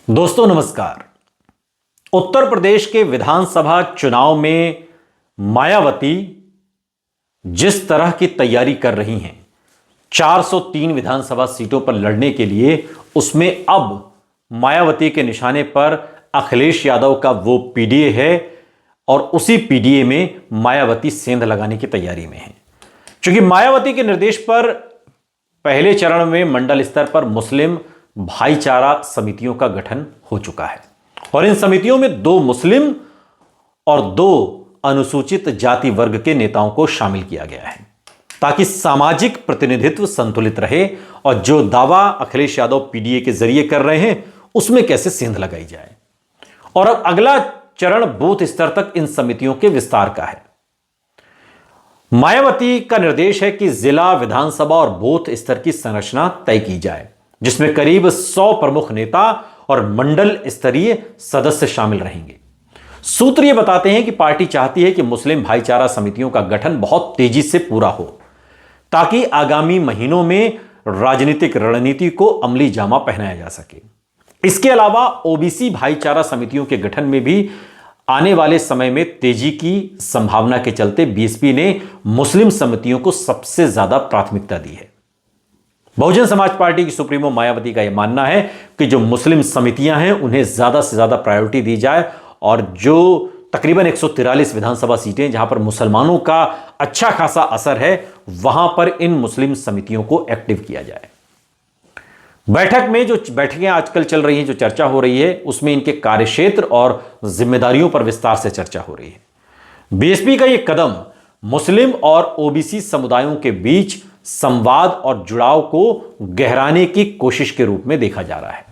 दोस्तों नमस्कार। उत्तर प्रदेश के विधानसभा चुनाव में मायावती जिस तरह की तैयारी कर रही हैं 403 विधानसभा सीटों पर लड़ने के लिए, उसमें अब मायावती के निशाने पर अखिलेश यादव का वो पीडीए है और उसी पीडीए में मायावती सेंध लगाने की तैयारी में है। क्योंकि मायावती के निर्देश पर पहले चरण में मंडल स्तर पर मुस्लिम भाईचारा समितियों का गठन हो चुका है और इन समितियों में 2 मुस्लिम और 2 अनुसूचित जाति वर्ग के नेताओं को शामिल किया गया है ताकि सामाजिक प्रतिनिधित्व संतुलित रहे और जो दावा अखिलेश यादव पीडीए के जरिए कर रहे हैं उसमें कैसे सेंध लगाई जाए। और अब अगला चरण बूथ स्तर तक इन समितियों के विस्तार का है। मायावती का निर्देश है कि जिला, विधानसभा और बूथ स्तर की संरचना तय की जाए, जिसमें करीब 100 प्रमुख नेता और मंडल स्तरीय सदस्य शामिल रहेंगे। सूत्र यह बताते हैं कि पार्टी चाहती है कि मुस्लिम भाईचारा समितियों का गठन बहुत तेजी से पूरा हो ताकि आगामी महीनों में राजनीतिक रणनीति को अमली जामा पहनाया जा सके। इसके अलावा ओबीसी भाईचारा समितियों के गठन में भी आने वाले समय में तेजी की संभावना के चलते बीएसपी ने मुस्लिम समितियों को सबसे ज्यादा प्राथमिकता दी है। बहुजन समाज पार्टी की सुप्रीमो मायावती का यह मानना है कि जो मुस्लिम समितियां हैं उन्हें ज्यादा से ज्यादा प्रायोरिटी दी जाए और जो तकरीबन 143 विधानसभा सीटें जहां पर मुसलमानों का अच्छा खासा असर है, वहां पर इन मुस्लिम समितियों को एक्टिव किया जाए। बैठक में जो बैठकें आजकल चल रही हैं, जो चर्चा हो रही है, उसमें इनके कार्यक्षेत्र और जिम्मेदारियों पर विस्तार से चर्चा हो रही है। बीएसपी का यह कदम मुस्लिम और ओबीसी समुदायों के बीच संवाद और जुड़ाव को गहराने की कोशिश के रूप में देखा जा रहा है।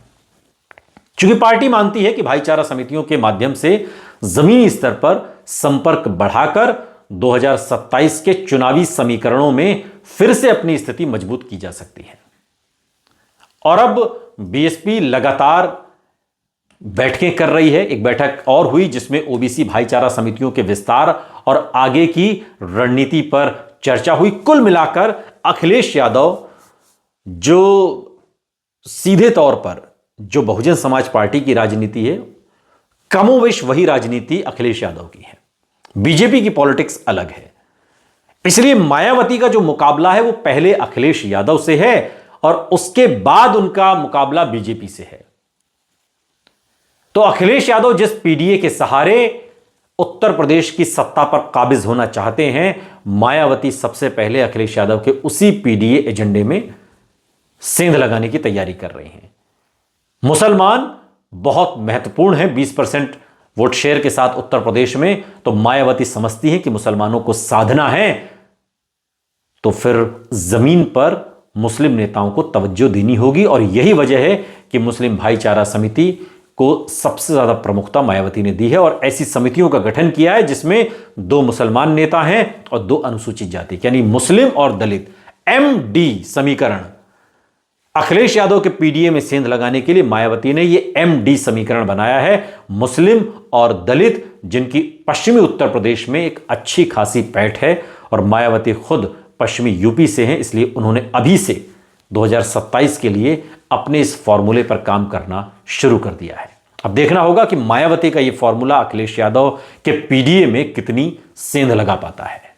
क्योंकि पार्टी मानती है कि भाईचारा समितियों के माध्यम से जमीनी स्तर पर संपर्क बढ़ाकर 2027 के चुनावी समीकरणों में फिर से अपनी स्थिति मजबूत की जा सकती है। और अब बीएसपी लगातार बैठकें कर रही है। एक बैठक और हुई जिसमें ओबीसी भाईचारा समितियों के विस्तार और आगे की रणनीति पर चर्चा हुई। कुल मिलाकर अखिलेश यादव जो सीधे तौर पर जो बहुजन समाज पार्टी की राजनीति है, कमोवेश वही राजनीति अखिलेश यादव की है। बीजेपी की पॉलिटिक्स अलग है। इसलिए मायावती का जो मुकाबला है वो पहले अखिलेश यादव से है और उसके बाद उनका मुकाबला बीजेपी से है। तो अखिलेश यादव जिस पीडीए के सहारे उत्तर प्रदेश की सत्ता पर काबिज होना चाहते हैं, मायावती सबसे पहले अखिलेश यादव के उसी पीडीए एजेंडे में सेंध लगाने की तैयारी कर रही हैं। मुसलमान बहुत महत्वपूर्ण हैं, 20% वोट शेयर के साथ उत्तर प्रदेश में। तो मायावती समझती हैं कि मुसलमानों को साधना है तो फिर जमीन पर मुस्लिम नेताओं को तवज्जो देनी होगी और यही वजह है कि मुस्लिम भाईचारा समिति को सबसे ज्यादा प्रमुखता मायावती ने दी है और ऐसी समितियों का गठन किया है जिसमें 2 मुसलमान नेता हैं और 2 अनुसूचित जाति यानी मुस्लिम और दलित, एमडी समीकरण। अखिलेश यादव के पीडीए में सेंध लगाने के लिए मायावती ने यह एमडी समीकरण बनाया है। मुस्लिम और दलित जिनकी पश्चिमी उत्तर प्रदेश में एक अच्छी खासी पैठ है और मायावती खुद पश्चिमी यूपी से हैं, इसलिए उन्होंने अभी से 2027 के लिए अपने इस फॉर्मूले पर काम करना शुरू कर दिया है। अब देखना होगा कि मायावती का यह फॉर्मूला अखिलेश यादव के पीडीए में कितनी सेंध लगा पाता है।